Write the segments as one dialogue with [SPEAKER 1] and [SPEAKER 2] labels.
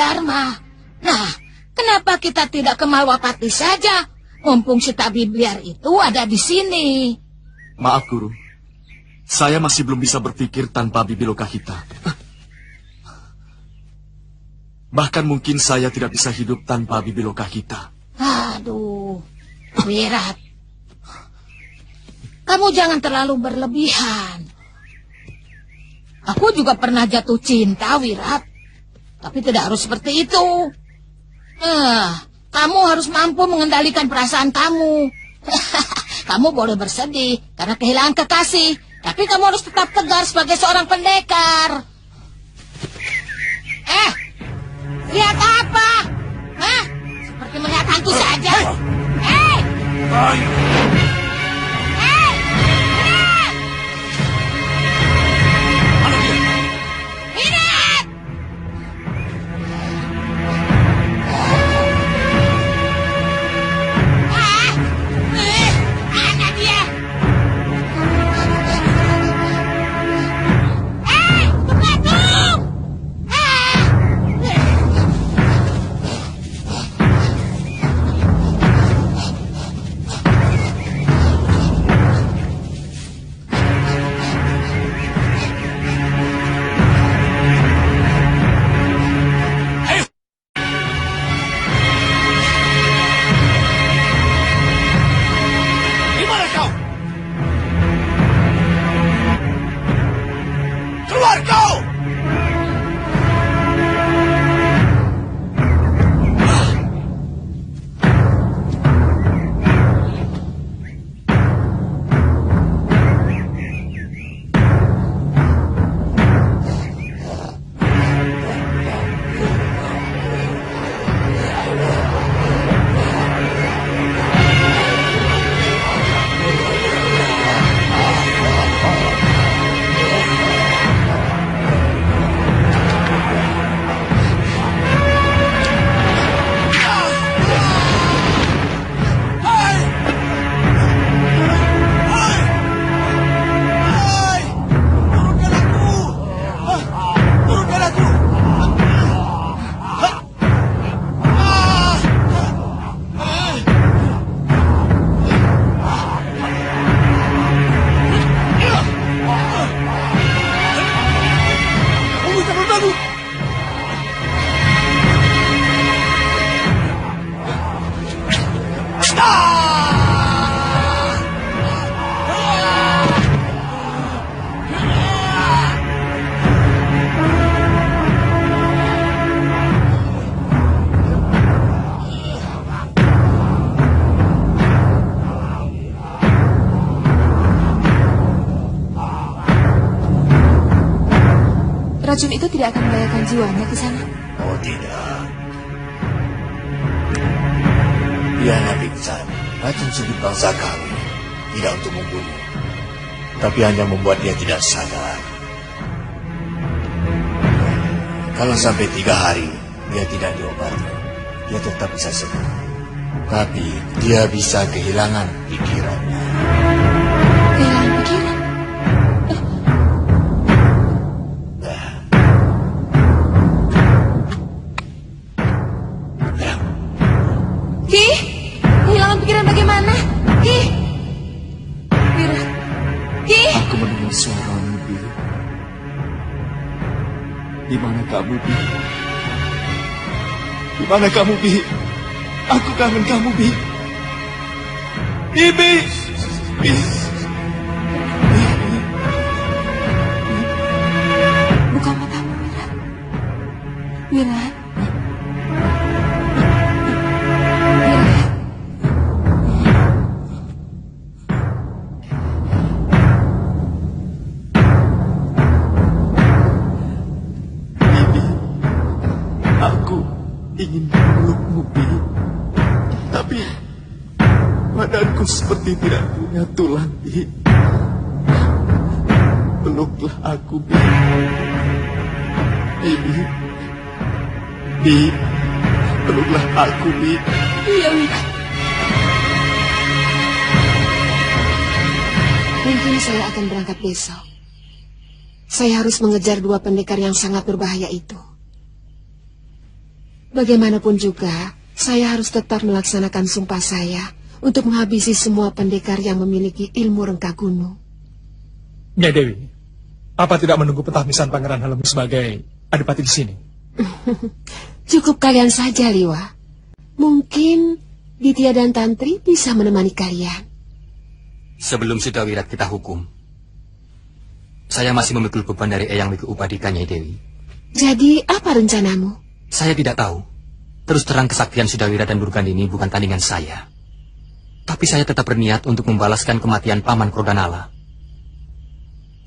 [SPEAKER 1] Dharma. Nah, kenapa kita tidak ke Malwapati saja? Mumpung si tabib liar itu ada di sini.
[SPEAKER 2] Maaf, Guru. Saya masih belum bisa berpikir tanpa Bibi Lokahita. Bahkan mungkin saya tidak bisa hidup tanpa Bibi Lokahita.
[SPEAKER 1] Aduh, Wirat. Kamu jangan terlalu berlebihan. Aku juga pernah jatuh cinta, Wirat. Tapi tidak harus seperti itu. Kamu harus mampu mengendalikan perasaan kamu. Kamu boleh bersedih karena kehilangan kekasih. Tapi kamu harus tetap tegar sebagai seorang pendekar. Lihat apa? Hah? Seperti melihat hantu saja.
[SPEAKER 3] Racun itu tidak akan membahayakan jiwanya ke sana?
[SPEAKER 4] Oh tidak. Dia Nabi Ksan, racun sudut bangsa kami. Tidak untuk membunuh, tapi hanya membuat dia tidak sadar. Kalau sampai 3 hari dia tidak diobati, dia tetap bisa sembuh. Tapi dia bisa kehilangan pikirannya.
[SPEAKER 3] Kehilangan pikiran? Kehilangan pikiran bagaimana? Wira.
[SPEAKER 2] Aku mendengar suaramu, Bi. Di mana kamu, Bi? Di mana kamu, Bi? Aku kangen kamu, Bi. Bi.
[SPEAKER 3] Buka matamu, Wira. Wira.
[SPEAKER 2] Ingin memelukmu, Bi. Tapi badanku seperti tidak punya tulang, Bi. Peluklah aku, Bi. Bi, peluklah aku, Bi.
[SPEAKER 3] Iya, Wira. Mungkin saya akan berangkat besok. Saya harus mengejar 2 pendekar yang sangat berbahaya itu. Bagaimanapun juga, saya harus tetap melaksanakan sumpah saya untuk menghabisi semua pendekar yang memiliki ilmu rengka gunung.
[SPEAKER 5] Nyai Dewi, apa tidak menunggu pentahbisan Pangeran Helemi sebagai adipati di sini?
[SPEAKER 3] Cukup kalian saja, Liwa. Mungkin Ditya dan Tantri bisa menemani kalian.
[SPEAKER 6] Sebelum Sudawirat kita hukum, saya masih memikul beban dari Eyang Wiku Upadika, Nyai Dewi.
[SPEAKER 3] Jadi, apa rencanamu?
[SPEAKER 6] Saya tidak tahu. Terus terang kesaktian Sudawirat dan Durgandini bukan tandingan saya. Tapi saya tetap berniat untuk membalaskan kematian Paman Krodanala.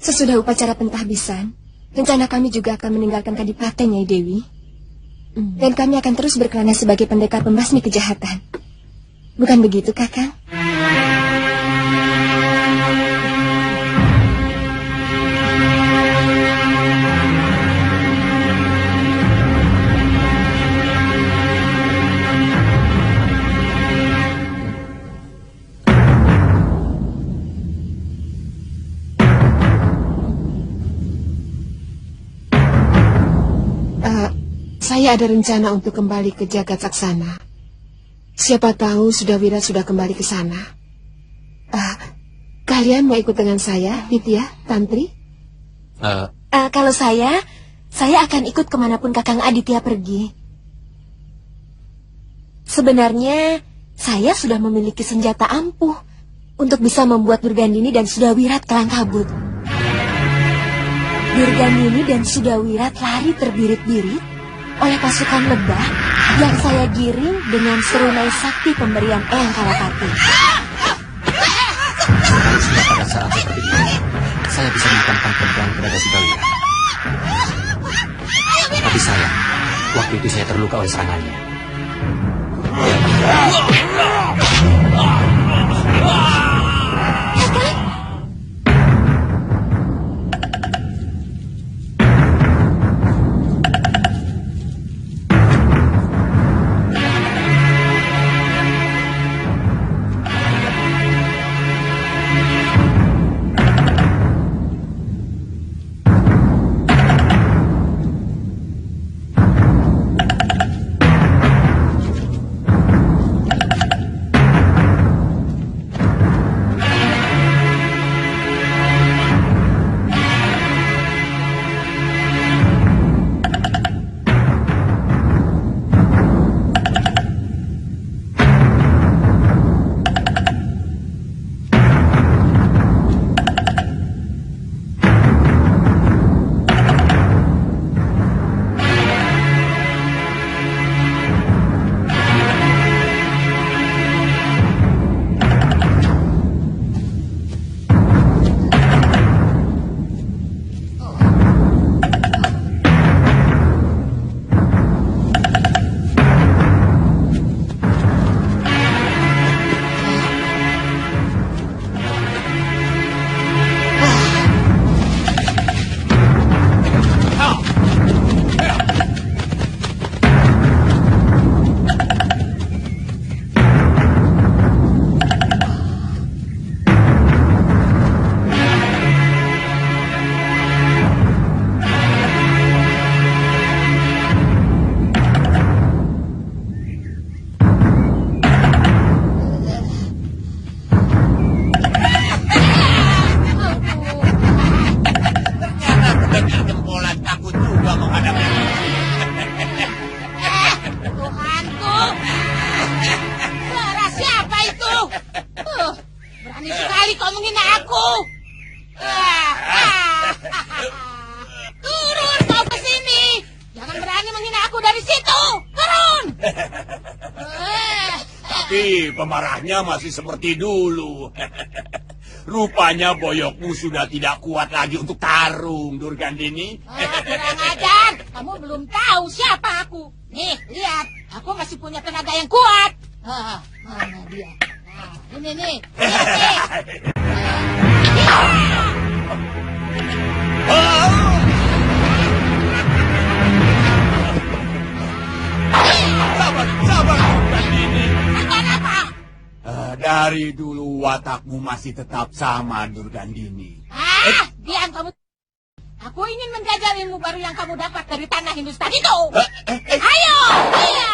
[SPEAKER 7] Sesudah upacara pentahbisan, rencana kami juga akan meninggalkan Kadipaten, Nyai Dewi. Dan kami akan terus berkelana sebagai pendekar pembasmi kejahatan. Bukan begitu, Kakang?
[SPEAKER 3] Saya ada rencana untuk kembali ke Jagat Saksana. Siapa tahu Sudawirat sudah kembali ke sana. Kalian mau ikut dengan saya, Ditya, Tantri?
[SPEAKER 7] Kalau saya akan ikut kemanapun Kakang Aditya pergi. Sebenarnya, saya sudah memiliki senjata ampuh untuk bisa membuat Durgandini dan Sudawirat kelang kabut. Durgandini dan Sudawirat lari terbirit-birit oleh pasukan lebah yang saya giring dengan serunai sakti pemberian Eyang Kalapati.
[SPEAKER 6] Sudah pada saat seperti ini, saya bisa menekankan pedang kepada Sudawirat. Tapi sayang, waktu itu saya terluka oleh serangannya.
[SPEAKER 4] Pemarahnya masih seperti dulu. Rupanya boyokmu sudah tidak kuat lagi untuk tarung, Durgandini.
[SPEAKER 1] Kurang ajar. Kamu belum tahu siapa aku. Nih, lihat. Aku masih punya tenaga yang kuat. Mana dia? Nah, ini nih. Lihat nih.
[SPEAKER 4] Sabar, Durgandini.
[SPEAKER 1] Apa?
[SPEAKER 4] Dari dulu watakmu masih tetap sama, Durgandini.
[SPEAKER 1] Diam kamu. Aku ingin menjajal ilmu baru yang kamu dapat dari tanah Hindustan itu. Ayo! Iya!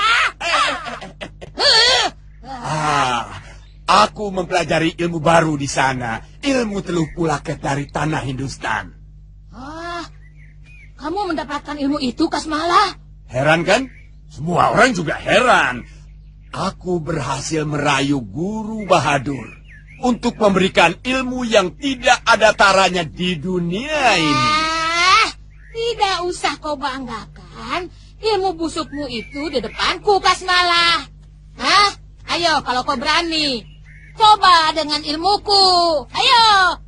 [SPEAKER 4] Aku mempelajari ilmu baru di sana. Ilmu teluh pulaket dari tanah Hindustan.
[SPEAKER 1] Kamu mendapatkan ilmu itu, Kasmala?
[SPEAKER 4] Heran kan? Semua orang juga heran. Aku berhasil merayu Guru Bahadur untuk memberikan ilmu yang tidak ada taranya di dunia ini.
[SPEAKER 1] Tidak usah kau banggakan ilmu busukmu itu di depanku, Kasmala. Ayo, kalau kau berani, coba dengan ilmuku. Ayo.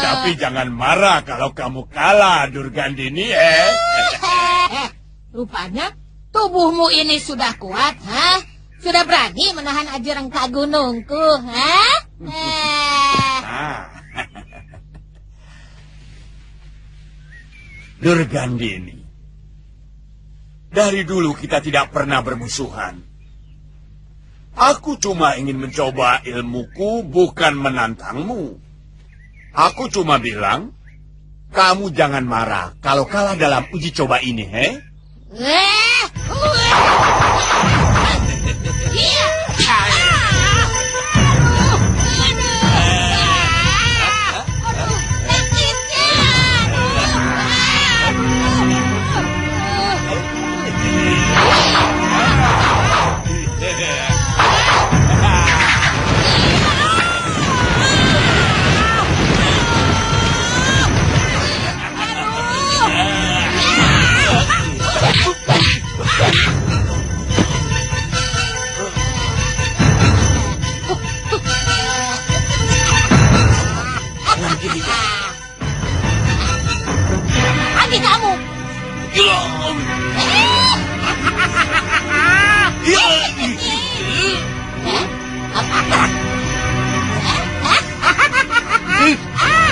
[SPEAKER 4] Tapi jangan marah kalau kamu kalah, Durgandini,
[SPEAKER 1] Rupanya tubuhmu ini sudah kuat, Sudah berani menahan aji rengka gunungku,
[SPEAKER 4] Durgandini, dari dulu kita tidak pernah bermusuhan. Aku cuma ingin mencoba ilmuku, bukan menantangmu. Aku cuma bilang, kamu jangan marah kalau kalah dalam uji coba ini,
[SPEAKER 1] Lagi kamu.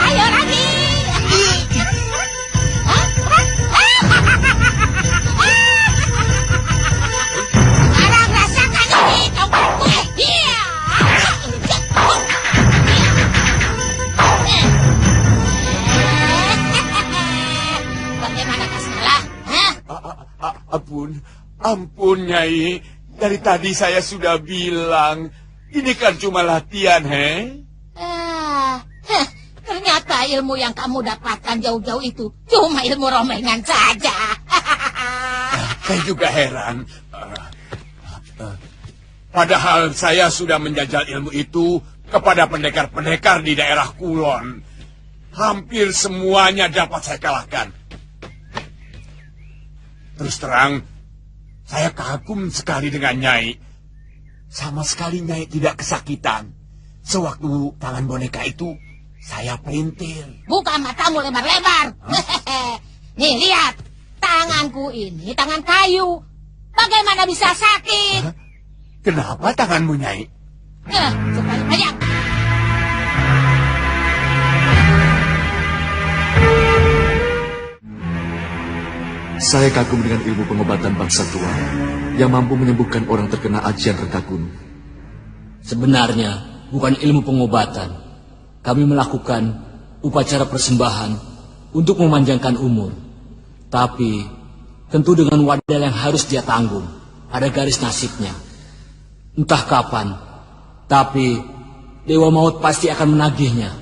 [SPEAKER 1] Ayo lagi. Sekarang rasakan ini, tongkatku. Bagaimana, Kasmala?
[SPEAKER 4] Ampun, Nyai. Dari tadi saya sudah bilang, ini kan cuma latihan,
[SPEAKER 1] Ternyata ilmu yang kamu dapatkan jauh-jauh itu cuma ilmu romengan saja.
[SPEAKER 4] Saya juga heran. Padahal saya sudah menjajal ilmu itu kepada pendekar-pendekar di daerah Kulon. Hampir semuanya dapat saya kalahkan. Terus terang, saya kagum sekali dengan Nyai. Sama sekali Nyai tidak kesakitan. Sewaktu tangan boneka itu, saya perintil.
[SPEAKER 1] Buka matamu lebar-lebar. Nih, lihat. Tanganku ini tangan kayu. Bagaimana bisa sakit?
[SPEAKER 4] Kenapa tanganmu, Nyai?
[SPEAKER 1] Coba bayang.
[SPEAKER 2] Saya kagum dengan ilmu pengobatan bangsa tua yang mampu menyembuhkan orang terkena ajian rengka gunung.
[SPEAKER 8] Sebenarnya bukan ilmu pengobatan. Kami melakukan upacara persembahan untuk memanjangkan umur. Tapi tentu dengan wadal yang harus dia tanggung. Ada garis nasibnya. Entah kapan, tapi Dewa Maut pasti akan menagihnya.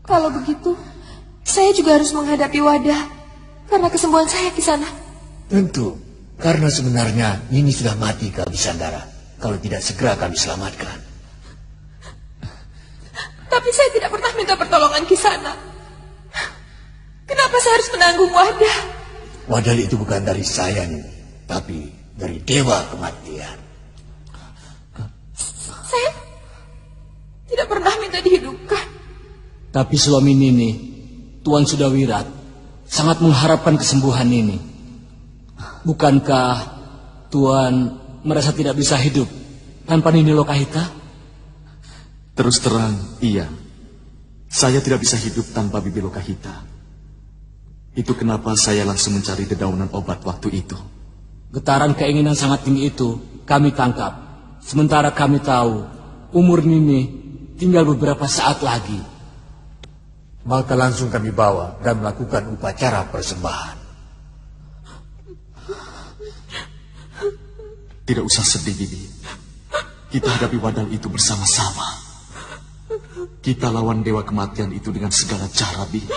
[SPEAKER 7] Kalau begitu, saya juga harus menghadapi Wadah karena kesembuhan saya di sana.
[SPEAKER 4] Tentu, karena sebenarnya Nini sudah mati kehabisan darah. Kalau tidak segera kami selamatkan.
[SPEAKER 7] Tapi saya tidak pernah minta pertolongan di sana. Kenapa saya harus menanggung Wadah?
[SPEAKER 4] Wadal itu bukan dari saya, Nini, tapi dari Dewa Kematian.
[SPEAKER 7] Saya tidak pernah minta dihidupkan.
[SPEAKER 8] Tapi suami Nini, Tuan Sudawirat, sangat mengharapkan kesembuhan Nini. Bukankah Tuan merasa tidak bisa hidup tanpa Nini Lokahita?
[SPEAKER 2] Terus terang, iya. Saya tidak bisa hidup tanpa Bibi Lokahita. Itu kenapa saya langsung mencari dedaunan obat waktu itu.
[SPEAKER 8] Getaran keinginan sangat tinggi itu kami tangkap. Sementara kami tahu umur Nini tinggal beberapa saat lagi.
[SPEAKER 4] maka langsung kami bawa dan melakukan upacara persembahan.
[SPEAKER 2] Tidak usah sedih, Bibi. Kita hadapi wadal itu bersama-sama. Kita lawan dewa kematian itu dengan segala cara, Bibi.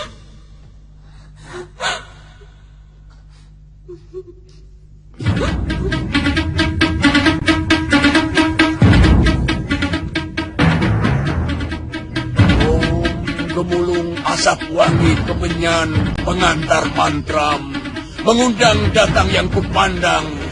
[SPEAKER 4] Gemulung asap wangi kemenyan pengantar mantram, mengundang datang yang kupandang.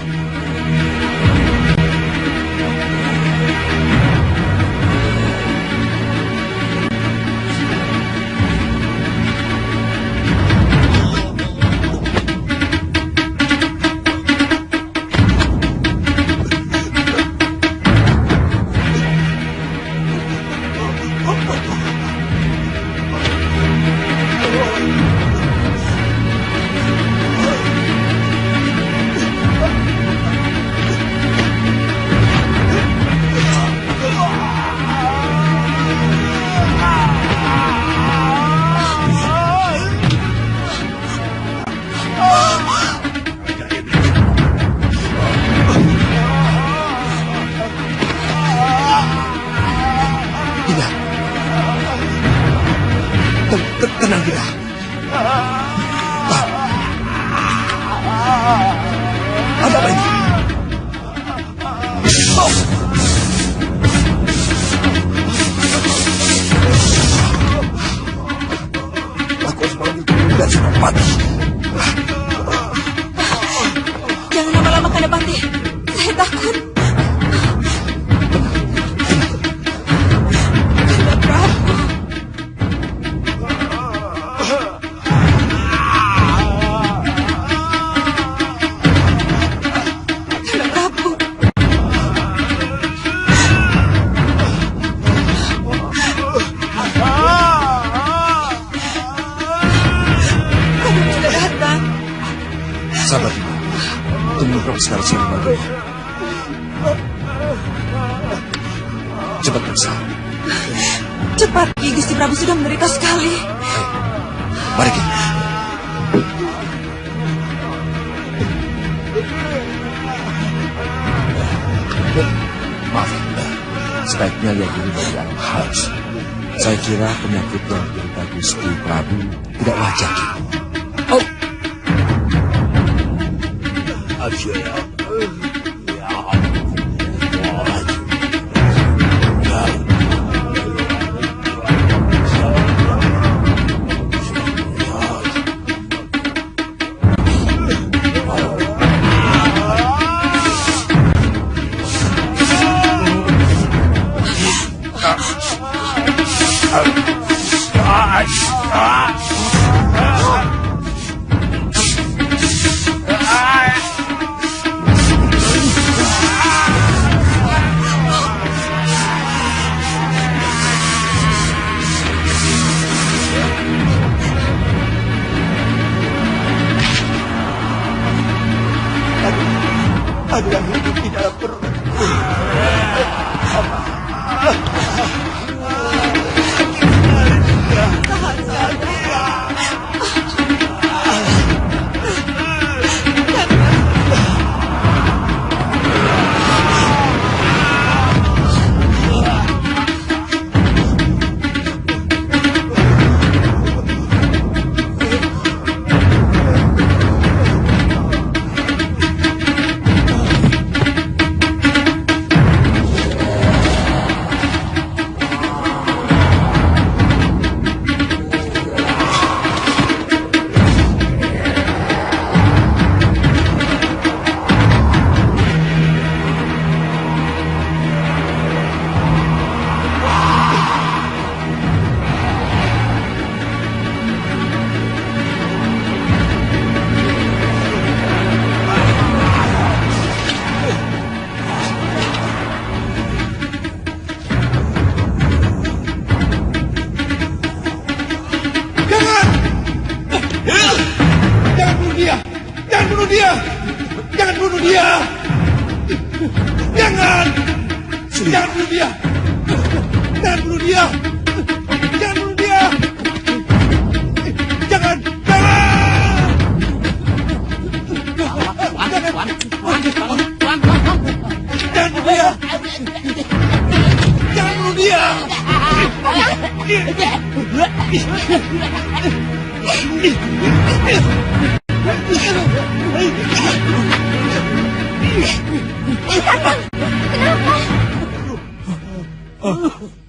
[SPEAKER 4] Tenang kita. Ada apa ini? Aku harus memanggil dan Senopati.
[SPEAKER 9] Jangan lama-lama Kanepati. Saya takut.
[SPEAKER 2] Sabar, tunggu Prabu sekarang saya membantu. Cepat, Kansa.
[SPEAKER 9] Cepat, Ki Gusti Prabu sudah menderita sekali.
[SPEAKER 2] Mari kita. Maaf, sebaiknya lihat dulu dari alam haus. Saya kira penyakit yang diderita Gusti Prabu tidak wajar, Ki.
[SPEAKER 4] Oh. Ada yang hidup di dalam perut. Jangan bunuh dia! Jangan! Jangan bunuh dia! Jangan bunuh dia! Jangan bunuh dia! Jangan bunuh dia!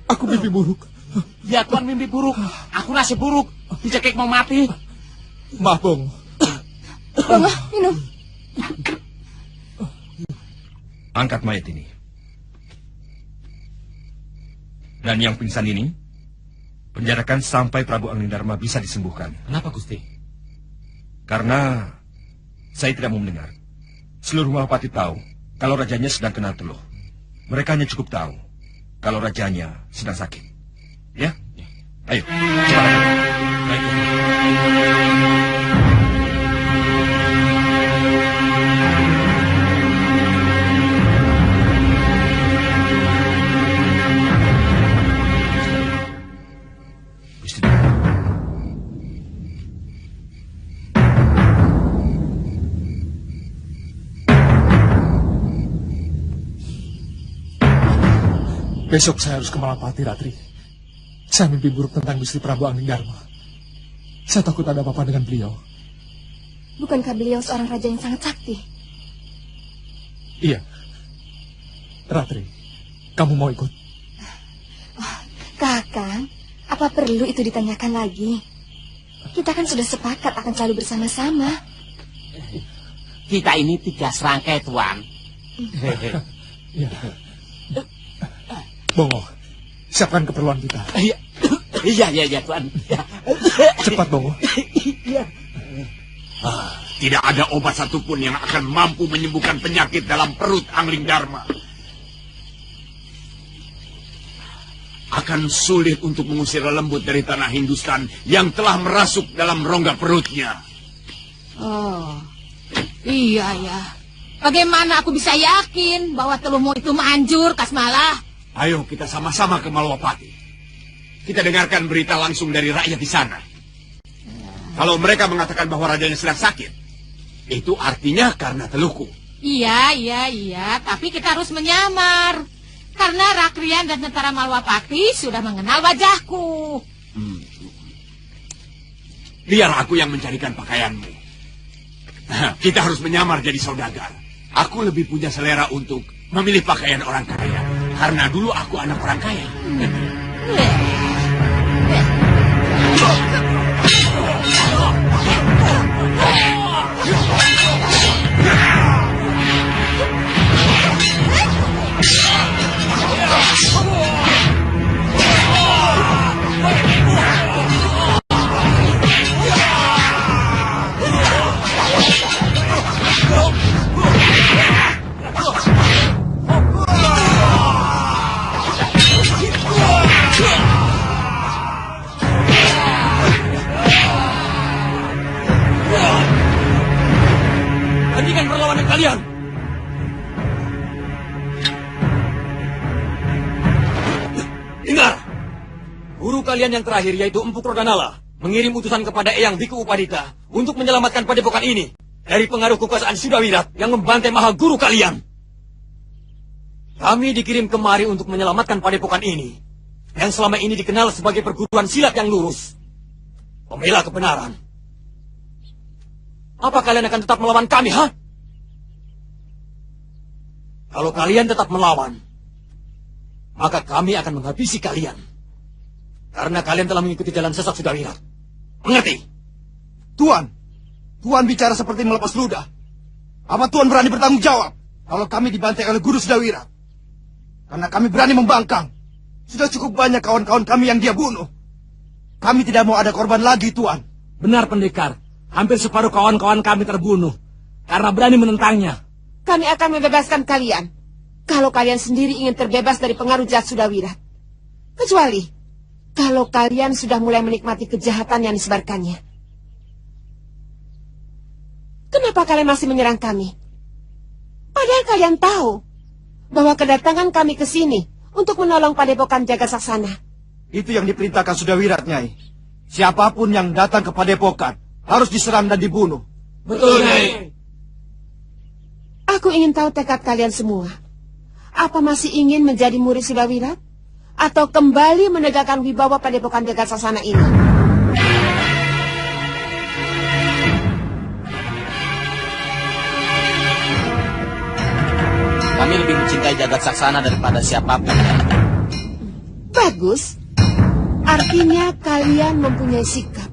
[SPEAKER 5] Aku mimpi buruk.
[SPEAKER 10] Ya Tuan, mimpi buruk. Aku nasib buruk. Dicekik mau mati.
[SPEAKER 5] Maaf, Bong.
[SPEAKER 7] Bongo, minum.
[SPEAKER 11] Angkat mayat ini. Dan yang pingsan ini, penjarakan sampai Prabu Anglingdarma bisa disembuhkan.
[SPEAKER 6] Kenapa, Gusti?
[SPEAKER 11] Karena saya tidak mau mendengar. Seluruh Malapati tahu kalau rajanya sedang kena teluh. Mereka hanya cukup tahu kalau rajanya sedang sakit. Ya? Ayo, cepat. Baik.
[SPEAKER 5] Besok saya harus ke Malapati, Ratri. Saya mimpi buruk tentang Gusti Prabu Anglingdarma. Saya takut ada apa-apa dengan beliau.
[SPEAKER 7] Bukankah beliau seorang raja yang sangat sakti?
[SPEAKER 5] Iya. Ratri, kamu mau ikut?
[SPEAKER 7] Oh, Kakang, apa perlu itu ditanyakan lagi? Kita kan sudah sepakat akan selalu bersama-sama.
[SPEAKER 10] Kita ini 3 serangkai, Tuan.
[SPEAKER 5] Iya. Bongo, siapkan keperluan kita.
[SPEAKER 10] Iya, Tuan.
[SPEAKER 5] Cepat, Bongo.
[SPEAKER 4] Tidak ada obat satupun yang akan mampu menyembuhkan penyakit dalam perut Anglingdarma. Akan sulit untuk mengusir lembut dari tanah Hindustan yang telah merasuk dalam rongga perutnya.
[SPEAKER 1] Oh, iya ya. Bagaimana aku bisa yakin bahwa teluhmu itu manjur, Kasmala?
[SPEAKER 4] Ayo kita sama-sama ke Malwapati. Kita dengarkan berita langsung dari rakyat di sana. Kalau mereka mengatakan bahwa rajanya sedang sakit, itu artinya karena teluhku.
[SPEAKER 1] Iya. Tapi kita harus menyamar. Karena Rakrian dan tentara Malwapati sudah mengenal wajahku.
[SPEAKER 4] Biar aku yang mencarikan pakaianmu. Kita harus menyamar jadi saudagar. Aku lebih punya selera untuk memilih pakaian orang kaya. Karena dulu aku anak orang kaya.
[SPEAKER 10] Hentikan perlawanan kalian. Dengar. Guru kalian yang terakhir yaitu Empu Rodanala mengirim utusan kepada Eyang Biku Upadita untuk menyelamatkan padepokan ini dari pengaruh kekuasaan Sudawirat yang membantai maha guru kalian. Kami dikirim kemari untuk menyelamatkan padepokan ini yang selama ini dikenal sebagai perguruan silat yang lurus, pembela kebenaran. Apa kalian akan tetap melawan kami, ha? Kalau kalian tetap melawan, maka kami akan menghabisi kalian. Karena kalian telah mengikuti jalan sesat Sudawirat. Mengerti?
[SPEAKER 12] Tuan bicara seperti melepas ludah. Apa Tuan berani bertanggung jawab kalau kami dibantai oleh guru Sudawirat? Karena kami berani membangkang. Sudah cukup banyak kawan-kawan kami yang dia bunuh. Kami tidak mau ada korban lagi, Tuan.
[SPEAKER 10] Benar, Pendekar. Hampir separuh kawan-kawan kami terbunuh karena berani menentangnya.
[SPEAKER 3] Kami akan membebaskan kalian kalau kalian sendiri ingin terbebas dari pengaruh jahat Sudawirat. Kecuali kalau kalian sudah mulai menikmati kejahatan yang disebarkannya. Kenapa kalian masih menyerang kami? Padahal kalian tahu bahwa kedatangan kami ke sini untuk menolong padepokan Jaga Saksana.
[SPEAKER 12] Itu yang diperintahkan Sudawirat, Nyai. Siapapun yang datang ke padepokan harus diserang dan dibunuh.
[SPEAKER 10] Betul, Nyai.
[SPEAKER 3] Aku ingin tahu tekad kalian semua. Apa masih ingin menjadi murid Sudawirat? Atau kembali menegakkan wibawa padepokan Jagatsaksana ini?
[SPEAKER 6] Kami lebih mencintai Jagatsaksana daripada siapapun.
[SPEAKER 3] Bagus. Artinya kalian mempunyai sikap.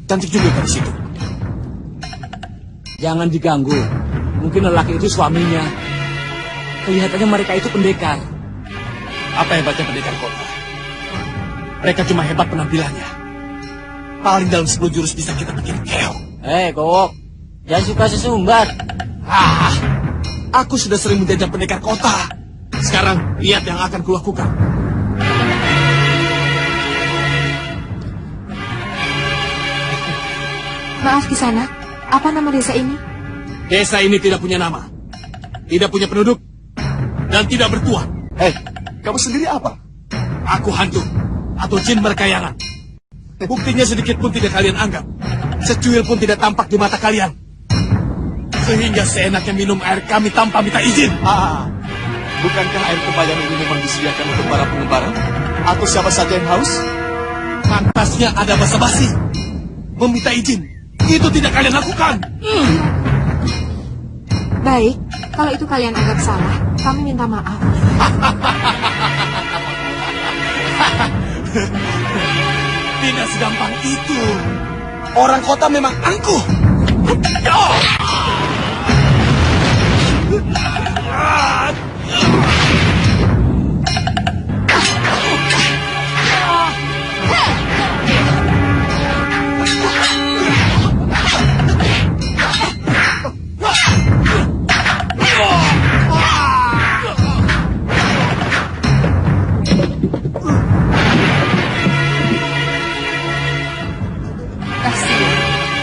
[SPEAKER 10] Cantik juga dari situ.
[SPEAKER 8] Jangan diganggu. Mungkin lelaki itu suaminya. Kelihatannya mereka itu pendekar.
[SPEAKER 10] Apa hebatnya pendekar kota? Mereka cuma hebat penampilannya. Paling dalam 10 jurus bisa kita bikin keong.
[SPEAKER 8] Kowok. Jangan suka sesumbat.
[SPEAKER 10] Aku sudah sering menjajah pendekar kota. Sekarang, lihat yang akan kulakukan.
[SPEAKER 7] Maaf Kisanak, apa nama desa ini?
[SPEAKER 10] Desa ini tidak punya nama, tidak punya penduduk, dan tidak bertuan.
[SPEAKER 2] Kamu sendiri apa?
[SPEAKER 10] Aku hantu, atau jin berkayangan. Buktinya sedikit pun tidak kalian anggap. Secuil pun tidak tampak di mata kalian. Sehingga seenaknya minum air kami tanpa minta izin.
[SPEAKER 2] Bukankah air tempayan ini memang disediakan untuk para pengembara? Atau siapa saja yang haus?
[SPEAKER 10] Pantasnya ada basa-basi. Meminta izin. Itu tidak kalian lakukan.
[SPEAKER 7] Baik, kalau itu kalian anggap salah, kami minta maaf.
[SPEAKER 10] Tidak segampang itu. Orang kota memang angkuh.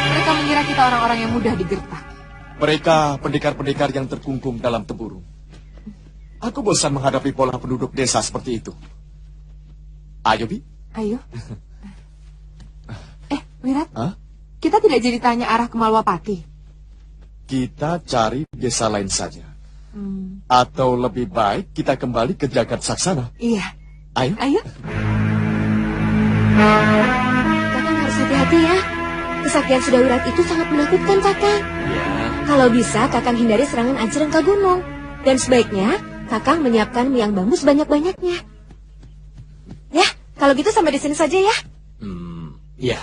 [SPEAKER 7] Mereka mengira kita orang-orang yang mudah digertak.
[SPEAKER 2] Mereka pendekar-pendekar yang terkungkung dalam tempurung. Aku bosan menghadapi pola penduduk desa seperti itu. Ayo, Bi.
[SPEAKER 7] Ayo. Wirat, kita tidak jadi tanya arah ke Malwapati.
[SPEAKER 2] Kita cari desa lain saja. Atau lebih baik kita kembali ke Jagatsaksana.
[SPEAKER 7] Iya.
[SPEAKER 2] Ayo.
[SPEAKER 7] Ayo. Kakang harus hati-hati ya. Kesaktian Sudawirat itu sangat menakutkan, Kakang. Kalau bisa, Kakang hindari serangan Aji Rangka Gunung. Dan sebaiknya, Kakang menyiapkan mie yang bambu sebanyak-banyaknya. Ya, kalau gitu sampai di sini saja ya.
[SPEAKER 6] Iya.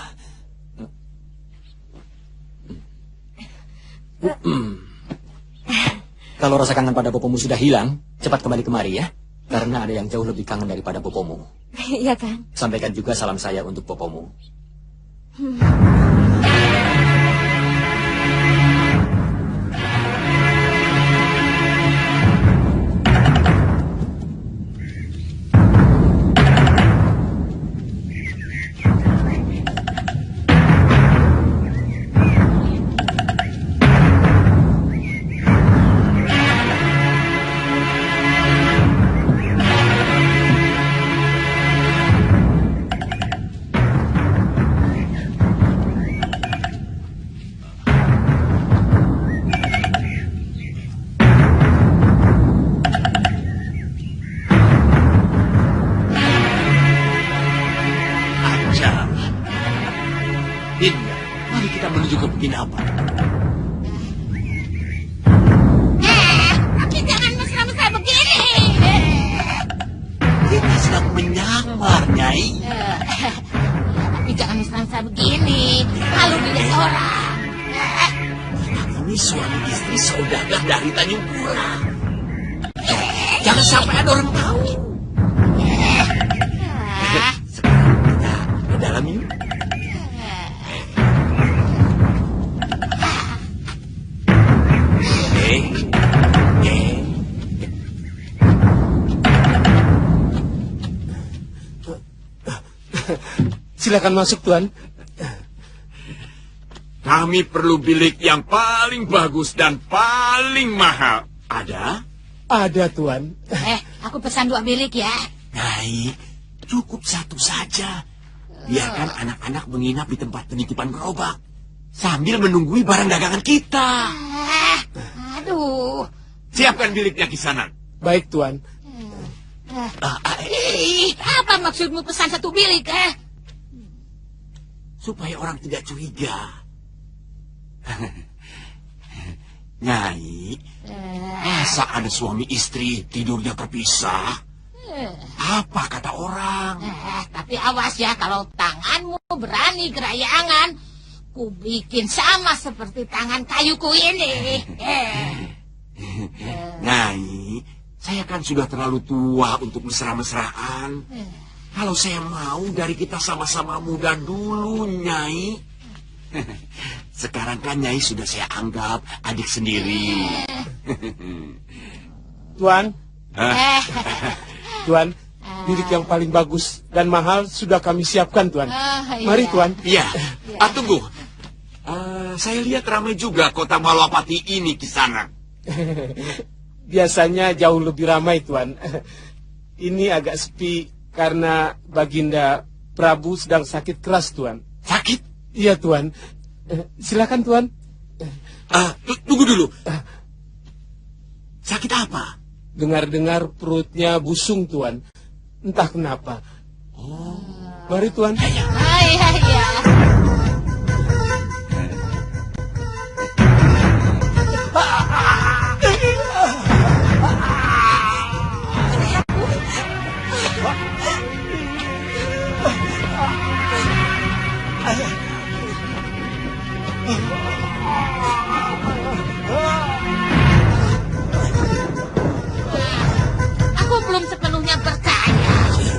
[SPEAKER 6] Kalau rasa kangen pada bopomu sudah hilang, cepat kembali kemari ya. Karena ada yang jauh lebih kangen daripada bopomu.
[SPEAKER 7] Iya kan?
[SPEAKER 6] Sampaikan juga salam saya untuk bopomu.
[SPEAKER 10] Mari kita menuju ke penginapan.
[SPEAKER 1] Tapi jangan mesra-mesra begini.
[SPEAKER 10] Kita sedang menyamar, Nyai.
[SPEAKER 1] Tapi jangan mesra-mesra begini. Malu dilihat orang.
[SPEAKER 10] Ini suami istri saudagar dari Tanjung Pura. Jangan sampai ada orang tahu. Sekarang kita ke dalam yuk.
[SPEAKER 5] Silakan masuk, Tuan.
[SPEAKER 4] Kami perlu bilik yang paling bagus dan paling mahal. Ada?
[SPEAKER 5] Ada, Tuan.
[SPEAKER 1] Aku pesan 2 bilik ya.
[SPEAKER 4] Nyai, cukup 1 saja. Biarkan anak-anak menginap di tempat penitipan gerobak sambil menunggui barang dagangan kita.
[SPEAKER 1] Aduh.
[SPEAKER 4] Siapkan biliknya Kisanak.
[SPEAKER 5] Baik, Tuan.
[SPEAKER 1] Apa maksudmu pesan 1 bilik,
[SPEAKER 4] Supaya orang tidak curiga. Nyai, masa ada suami istri tidurnya terpisah? Apa kata orang?
[SPEAKER 1] Tapi awas ya, kalau tanganmu berani gerayangan, ku bikin sama seperti tangan kayuku ini.
[SPEAKER 4] Nyai, saya kan sudah terlalu tua untuk mesra-mesraan. Kalau saya mau, dari kita sama-sama muda dulu, Nyai. Sekarang kan Nyai sudah saya anggap adik sendiri.
[SPEAKER 5] Tuan. Tuan, bilik yang paling bagus dan mahal sudah kami siapkan, Tuan. Mari, Tuan.
[SPEAKER 4] Iya. Tunggu. Saya lihat ramai juga kota Malapati ini, Kisanak.
[SPEAKER 5] Biasanya jauh lebih ramai, Tuan. Ini agak sepi karena Baginda Prabu sedang sakit keras, Tuan.
[SPEAKER 4] Sakit?
[SPEAKER 5] Iya, Tuan. Silakan, Tuan.
[SPEAKER 4] Tunggu dulu. Sakit apa?
[SPEAKER 5] Dengar-dengar perutnya busung, Tuan. Entah kenapa. Mari, Tuan.
[SPEAKER 1] Iya. Aku belum sepenuhnya percaya,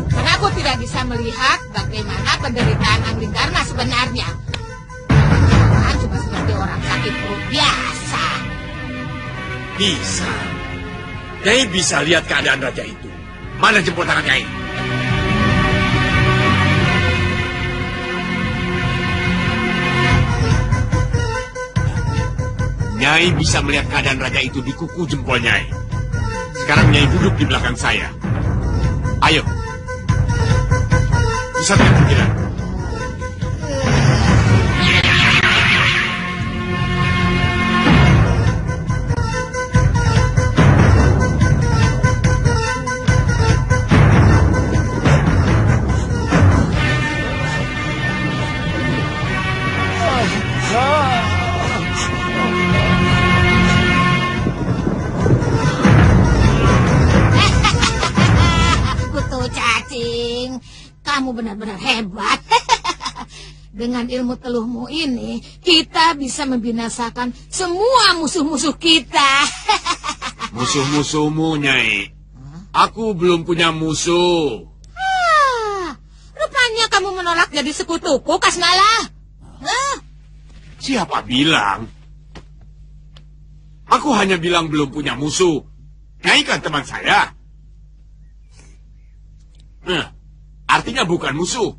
[SPEAKER 1] karena aku tidak bisa melihat bagaimana penderitaan Anglingdarma sebenarnya. Kan cuma seperti orang sakit perut biasa.
[SPEAKER 4] Bisa. Nyai bisa lihat keadaan raja itu. Mana jempol tangan Nyai? Nyai bisa melihat keadaan raja itu di kuku jempol Nyai. Sekarang Nyai duduk di belakang saya. Ayo. Pusatkan pikiran.
[SPEAKER 1] Kamu benar-benar hebat. Dengan ilmu teluhmu ini, kita bisa membinasakan semua musuh-musuh kita.
[SPEAKER 4] Musuh-musuhmu, Nyai. Aku belum punya musuh.
[SPEAKER 1] Rupanya kamu menolak jadi sekutuku, Kasmala.
[SPEAKER 4] Siapa bilang? Aku hanya bilang belum punya musuh. Nyai kan teman saya. Artinya bukan musuh.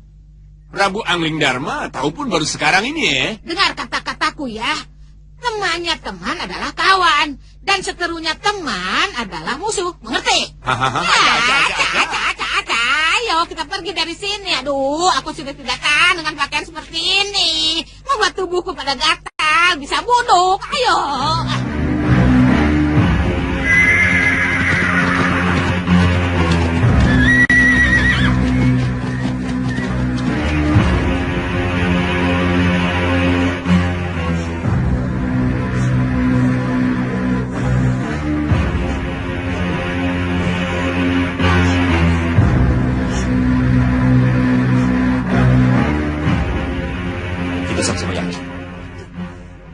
[SPEAKER 4] Prabu Anglingdarma tahu pun baru sekarang ini ya.
[SPEAKER 1] Dengar kata-kataku ya. Temannya teman adalah kawan. Dan seterunya teman adalah musuh. Mengerti? Ayo kita pergi dari sini. Aduh, aku sudah tidak tahan dengan pakaian seperti ini. Membuat tubuhku pada gatal. Bisa buduk. Ayo.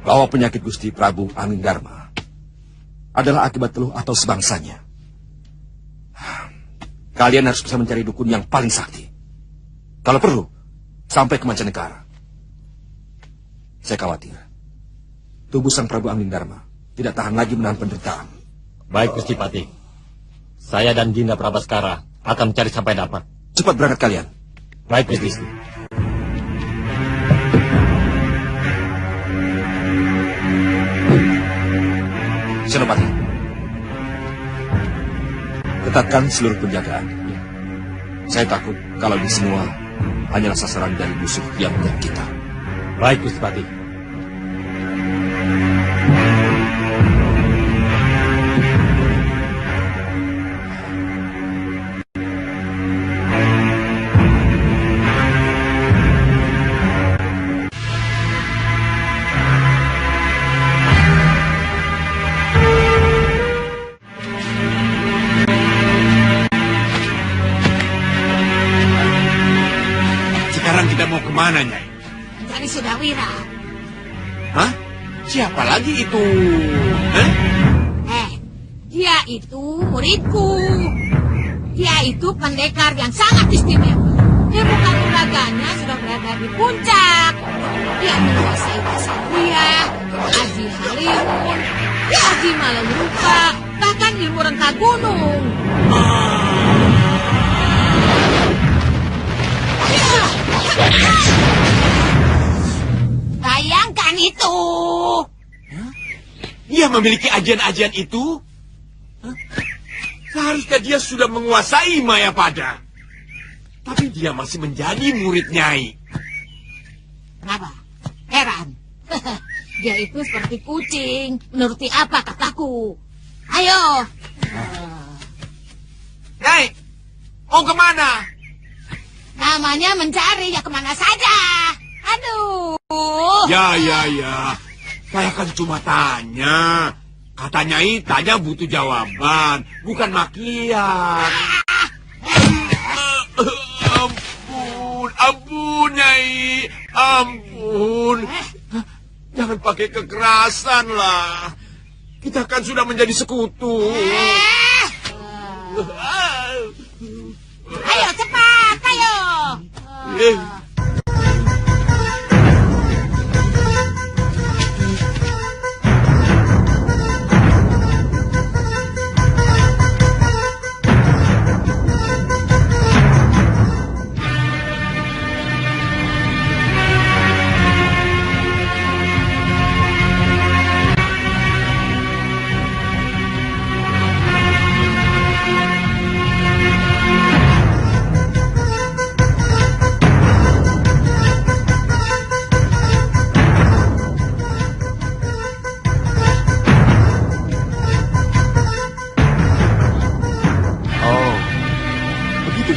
[SPEAKER 11] Bahwa penyakit Gusti Prabu Anglingdarma adalah akibat teluh atau sebangsanya. Kalian harus bisa mencari dukun yang paling sakti. Kalau perlu, sampai ke mancanegara. Saya khawatir tubuh sang Prabu Anglingdarma tidak tahan lagi menahan penderitaan.
[SPEAKER 10] Baik, Gusti Patih. Saya dan Dinda Prabaskara akan mencari sampai dapat.
[SPEAKER 11] Cepat berangkat kalian.
[SPEAKER 10] Baik, Gusti.
[SPEAKER 11] Senopati. Ketatkan seluruh penjagaan. Saya takut kalau ini semua hanyalah sasaran dari musuh yang menyerang kita.
[SPEAKER 6] Baik, Gusti Patih.
[SPEAKER 4] Sekarang kita mau kemana, Nyai?
[SPEAKER 1] Mencari Sudawira.
[SPEAKER 4] Hah? Siapa lagi itu? Hah?
[SPEAKER 1] Dia itu muridku. Dia itu pendekar yang sangat istimewa. Ilmu kanuraganya sudah berada di puncak. Dia menguasai bahasa Ria, Aji Halimun, Aji Malam Rupa, bahkan ilmu rentah gunung. Bayangkan itu.
[SPEAKER 4] Dia memiliki ajian-ajian itu? Hah? Seharusnya dia sudah menguasai Mayapada. Tapi dia masih menjadi murid Nyai.
[SPEAKER 1] Kenapa? Heran. Dia itu seperti kucing. Menuruti apa kataku. Ayo.
[SPEAKER 4] Nyai, mau kemana?
[SPEAKER 1] Namanya mencari, ya kemana saja. Aduh.
[SPEAKER 4] Ya. Saya kan cuma tanya. Kata Nyai, tanya butuh jawaban, bukan makian. Ampun, Nyai. Ampun. Jangan pakai kekerasan lah. Kita kan sudah menjadi sekutu.
[SPEAKER 1] Ayo cepat, ayo.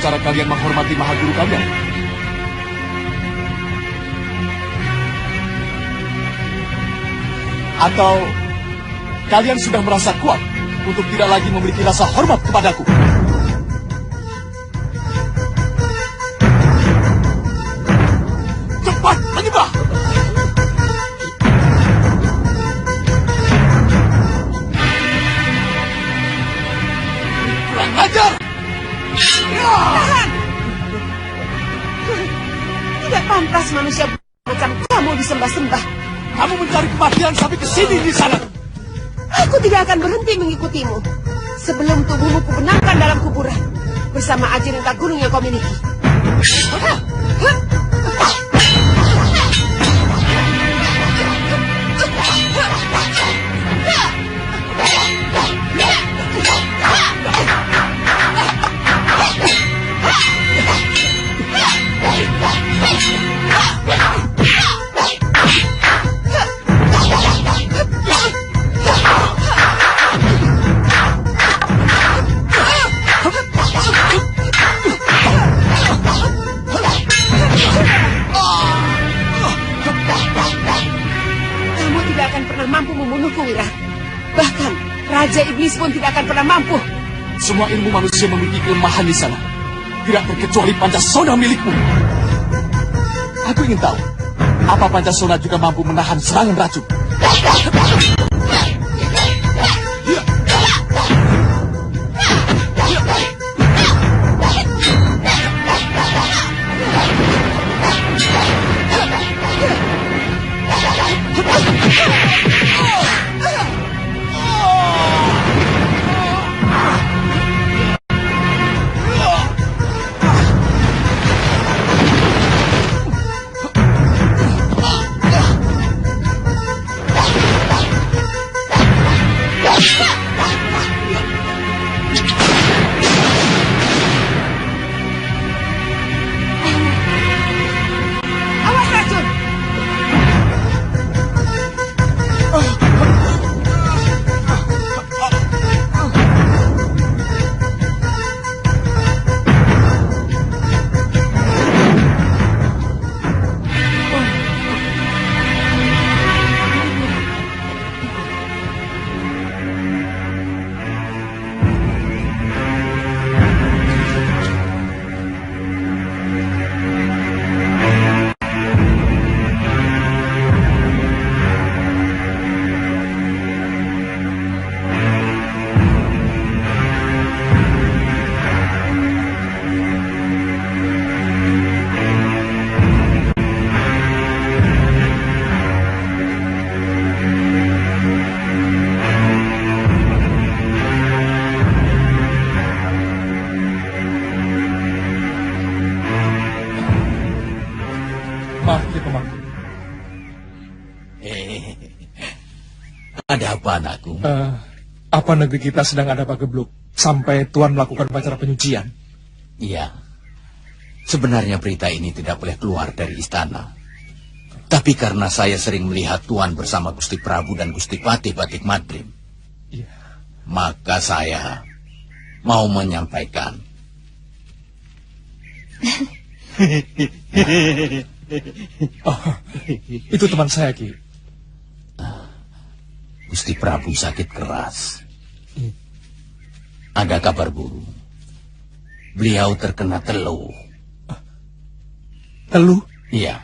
[SPEAKER 2] Cara kalian menghormati Mahaguru kalian. Atau kalian sudah merasa kuat untuk tidak lagi memiliki rasa hormat kepadaku? Cepat menyembah! Kurang ajar!
[SPEAKER 3] Tahan! Tidak pantas manusia macam kamu disembah-sembah.
[SPEAKER 2] Kamu mencari kematian sampai ke sini di sana.
[SPEAKER 3] Aku tidak akan berhenti mengikutimu sebelum tubuhmu kubenamkan dalam kuburan bersama aji rentah gunung yang kau miliki. Bahkan Raja Iblis pun tidak akan pernah mampu.
[SPEAKER 2] Semua ilmu manusia memiliki kelemahan di sana. Tidak terkecuali Pancasona milikmu. Aku ingin tahu, apa Pancasona juga mampu menahan serangan racun?
[SPEAKER 8] Ada apa, anakku?
[SPEAKER 5] Apa negeri kita sedang ada pagebluk sampai Tuan melakukan upacara penyucian?
[SPEAKER 8] Iya. Sebenarnya berita ini tidak boleh keluar dari istana. Tapi karena saya sering melihat Tuan bersama Gusti Prabu dan Gusti Patih Batik Madrim, maka saya mau menyampaikan.
[SPEAKER 5] Itu teman saya, Ki.
[SPEAKER 8] Gusti Prabu sakit keras. Ada kabar buruk. Beliau terkena teluh.
[SPEAKER 5] Teluh?
[SPEAKER 8] Iya.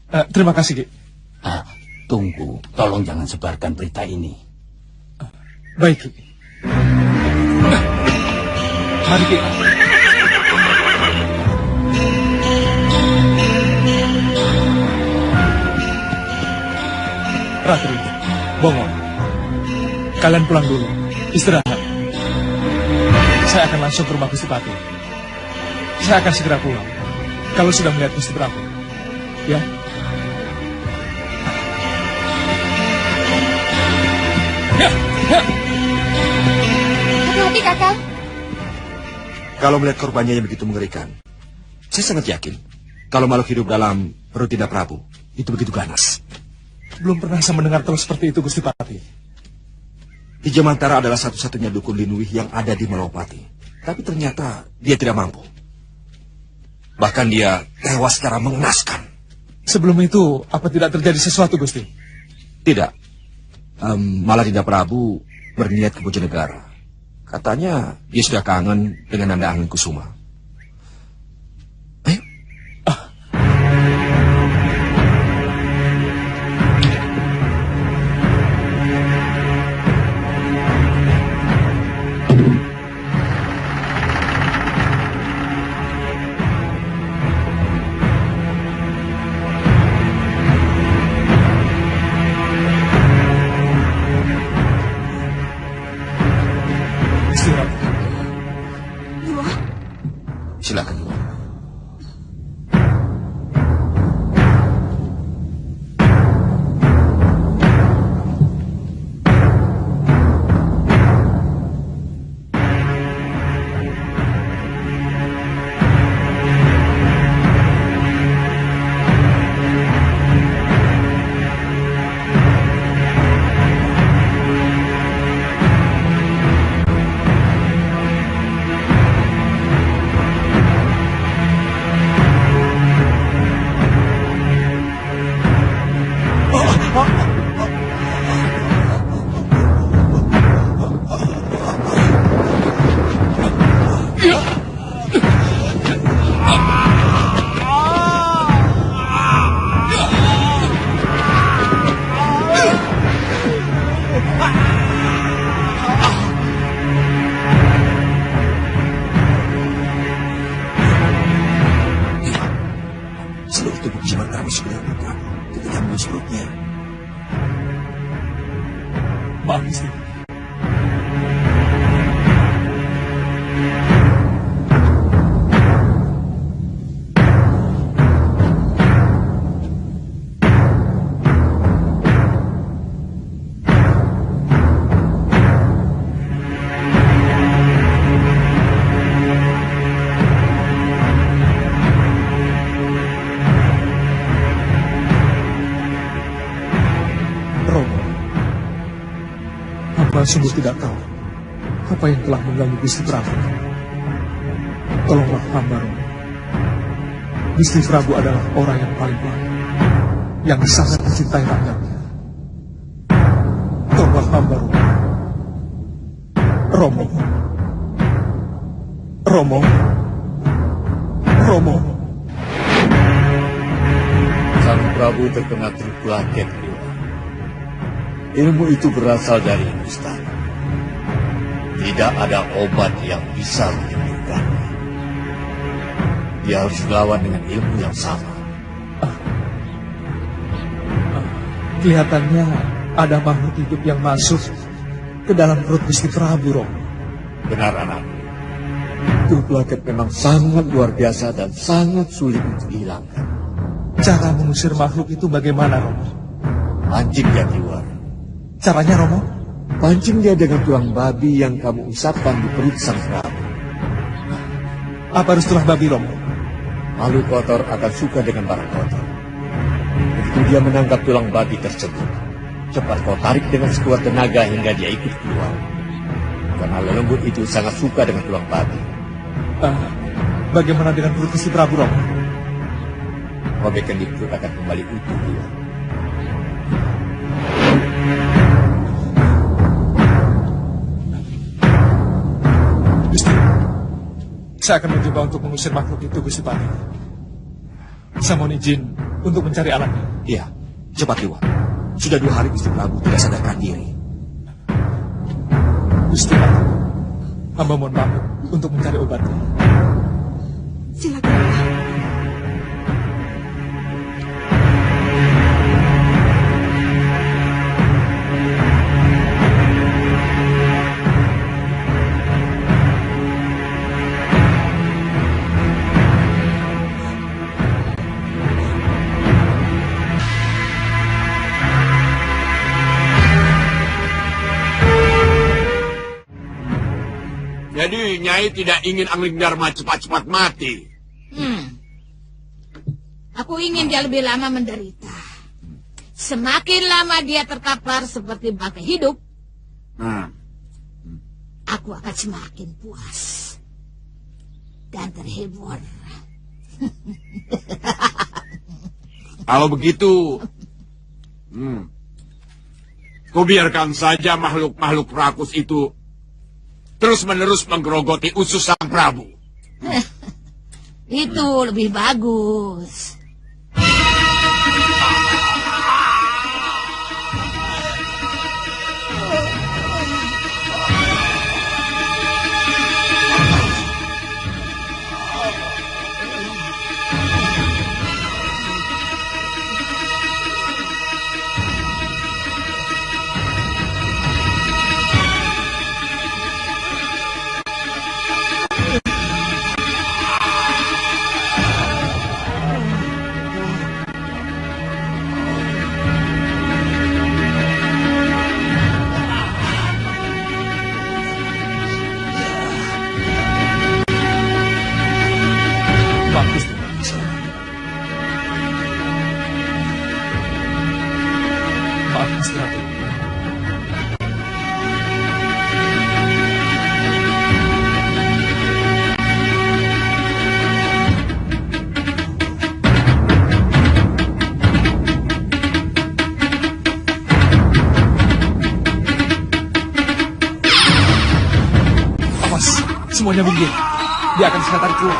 [SPEAKER 5] Terima kasih, Ki.
[SPEAKER 8] Tunggu, tolong jangan sebarkan berita ini.
[SPEAKER 5] Baik, Ki. Mari, Ki. Ratri, Bongo, kalian pulang dulu, istirahat. Saya akan langsung ke rumah Gusti Patih. Saya akan segera pulang, kalau sudah melihat Gusti Prabu. Ya.
[SPEAKER 7] Hati-hati, Kakak.
[SPEAKER 11] Kalau melihat korbannya yang begitu mengerikan, saya sangat yakin kalau makhluk hidup dalam perut Dinda Prabu itu begitu ganas.
[SPEAKER 5] Belum pernah saya mendengar terus seperti itu, Gusti Patih.
[SPEAKER 11] Ki Jamantara adalah satu-satunya dukun Linuwih yang ada di Malawapati. Tapi ternyata dia tidak mampu. Bahkan dia tewas secara mengenaskan.
[SPEAKER 5] Sebelum itu, apa tidak terjadi sesuatu, Gusti?
[SPEAKER 11] Tidak. Malah Dinda Prabu berniat ke Bojonegara. Katanya dia sudah kangen dengan Nanda Angin Kusuma. Silakan.
[SPEAKER 5] Sungguh tidak tahu apa yang telah mengganggu Gusti Prabu. Tolonglah hamba Romo. Gusti Prabu adalah orang yang paling baik, yang sangat mencintai rakyatnya. Tolonglah hamba Romo. Romo. Romo. Romo.
[SPEAKER 13] Sang Prabu terkena triplaket. Ilmu itu berasal dari istana. Tidak ada obat yang bisa menyembuhkannya. Dia harus melawan dengan ilmu yang sama.
[SPEAKER 5] Kelihatannya ada makhluk hidup yang masuk ke dalam perut Gusti Prabu, Romo.
[SPEAKER 13] Benar, anakku. Itu plaket memang sangat luar biasa dan sangat sulit untuk dihilangkan.
[SPEAKER 5] Cara mengusir makhluk itu bagaimana, Romo?
[SPEAKER 13] Pancing dia keluar.
[SPEAKER 5] Caranya, Romo?
[SPEAKER 13] Pancing dia dengan tulang babi yang kamu usapkan di perut sang Prabu.
[SPEAKER 5] Apa harus tulang babi, Romo?
[SPEAKER 13] Makhluk kotor akan suka dengan barang kotor. Begitu dia menangkap tulang babi tersebut, cepat kau tarik dengan sekuat tenaga hingga dia ikut keluar. Karena lelembut itu sangat suka dengan tulang babi.
[SPEAKER 5] Bagaimana dengan perut Gusti Prabu, Romo?
[SPEAKER 13] Robekan di perut akan kembali utuh dia.
[SPEAKER 5] Gusti, saya akan mencoba untuk mengusir makhluk itu, Gusti Pati. Saya mohon izin untuk mencari alatnya.
[SPEAKER 11] Iya, cepat keluar. Sudah 2 hari Gusti Prabu tidak sadarkan diri.
[SPEAKER 5] Gusti Pati, hamba mohon maaf untuk mencari obatnya.
[SPEAKER 9] Silakan.
[SPEAKER 4] Jadi Nyai tidak ingin Angling Dharma cepat-cepat mati.
[SPEAKER 1] Aku ingin dia lebih lama menderita. Semakin lama dia terkapar seperti bangkai hidup, aku akan semakin puas dan terhibur.
[SPEAKER 4] Kalau begitu, kau biarkan saja makhluk-makhluk rakus itu terus-menerus menggerogoti usus sang Prabu.
[SPEAKER 1] Itu lebih bagus.
[SPEAKER 5] Semuanya minggir. Dia akan segera tarik keluar.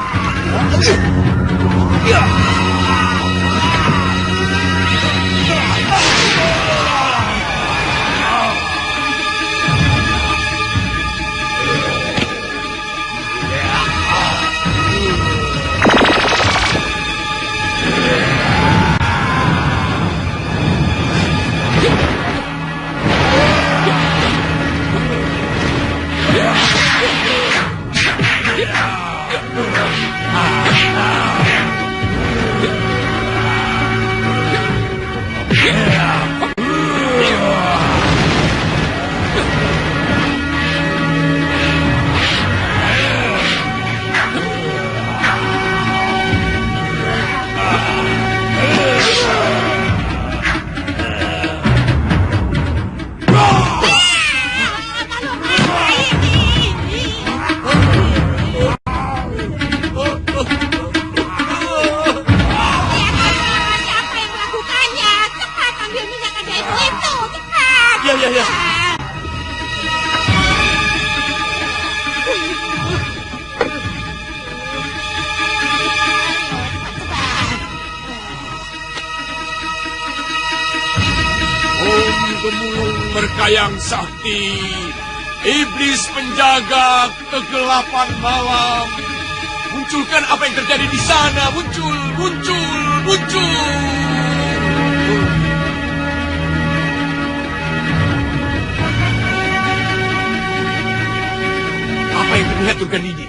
[SPEAKER 4] Berkayang sakti, iblis penjaga kegelapan malam. Munculkan apa yang terjadi di sana. Muncul. Apa yang terlihat Durgandini?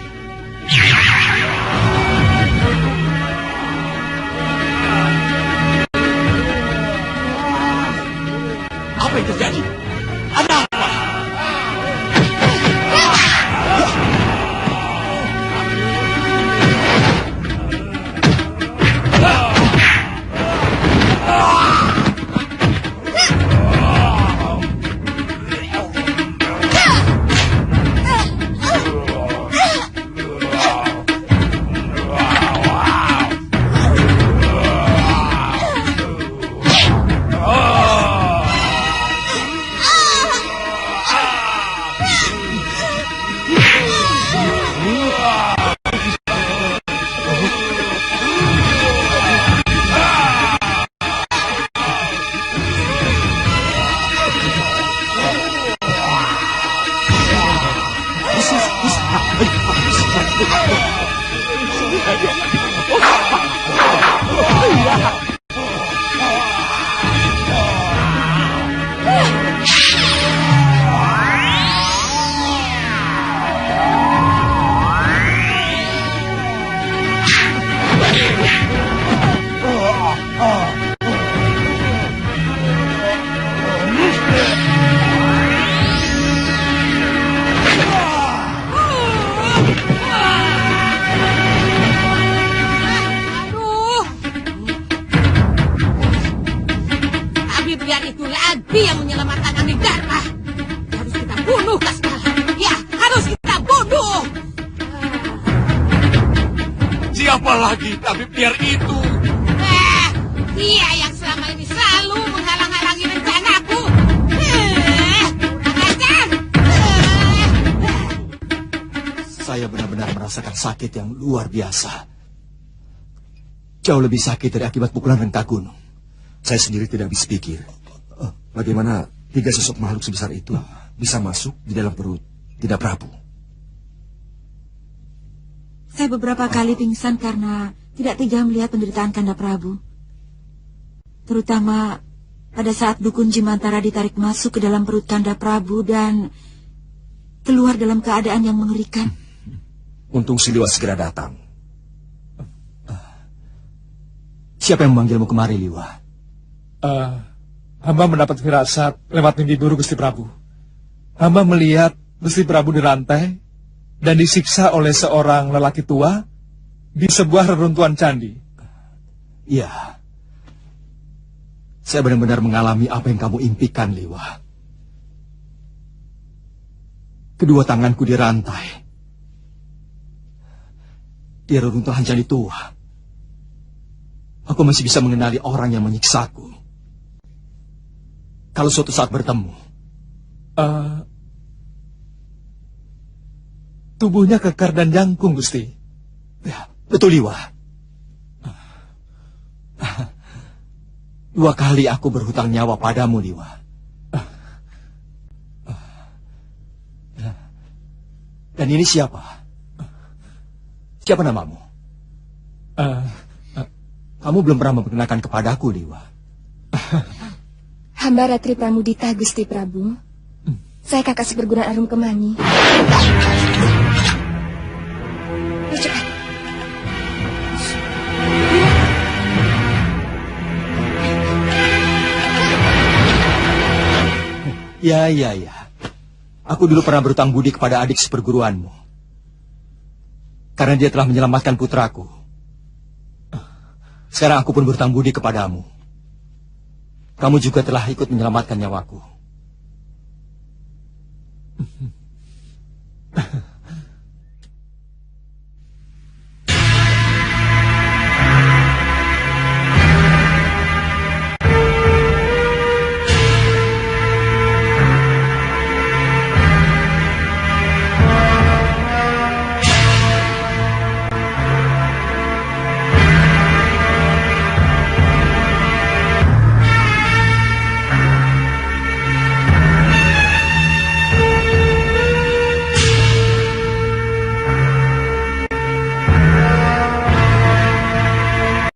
[SPEAKER 4] Siliwangi itu.
[SPEAKER 1] Dia yang selama ini selalu menghalang-halangi rencanaku.
[SPEAKER 2] Saya benar-benar merasakan sakit yang luar biasa. Jauh lebih sakit dari akibat pukulan rengka gunung.
[SPEAKER 11] Saya sendiri tidak habis pikir. Bagaimana 3 sosok makhluk sebesar itu bisa masuk di dalam perut Dinda Prabu?
[SPEAKER 9] Saya beberapa kali pingsan karena tidak tega melihat penderitaan Kanda Prabu. Terutama pada saat dukun Jimantara ditarik masuk ke dalam perut Kanda Prabu dan keluar dalam keadaan yang mengerikan.
[SPEAKER 11] Untung Siliwa segera datang.
[SPEAKER 2] Siapa yang memanggilmu kemari, Liwa?
[SPEAKER 5] Hamba mendapat firasat lewat mimpi buruk Gusti Prabu. Hamba melihat Gusti Prabu dirantai dan disiksa oleh seorang lelaki tua di sebuah reruntuhan candi.
[SPEAKER 2] Iya. Saya benar-benar mengalami apa yang kamu impikan, Liwa. Kedua tanganku dirantai di reruntuhan candi tua. Aku masih bisa mengenali orang yang menyiksaku. Kalau suatu saat bertemu.
[SPEAKER 5] Tubuhnya kekar dan jangkung, Gusti.
[SPEAKER 2] Ya, betul, Liwa. 2 kali aku berhutang nyawa padamu, Liwa. Dan ini siapa? Siapa namamu? Kamu belum pernah memperkenalkan kepadaku, Liwa.
[SPEAKER 7] Hamba Ratri Pramudita, Gusti Prabu. Saya kakak seperguruan Arum Kemani. Cepat.
[SPEAKER 2] Ya. Aku dulu pernah berutang budi kepada adik seperguruanmu. Karena dia telah menyelamatkan putraku. Sekarang aku pun berutang budi kepadamu. Kamu juga telah ikut menyelamatkan nyawaku.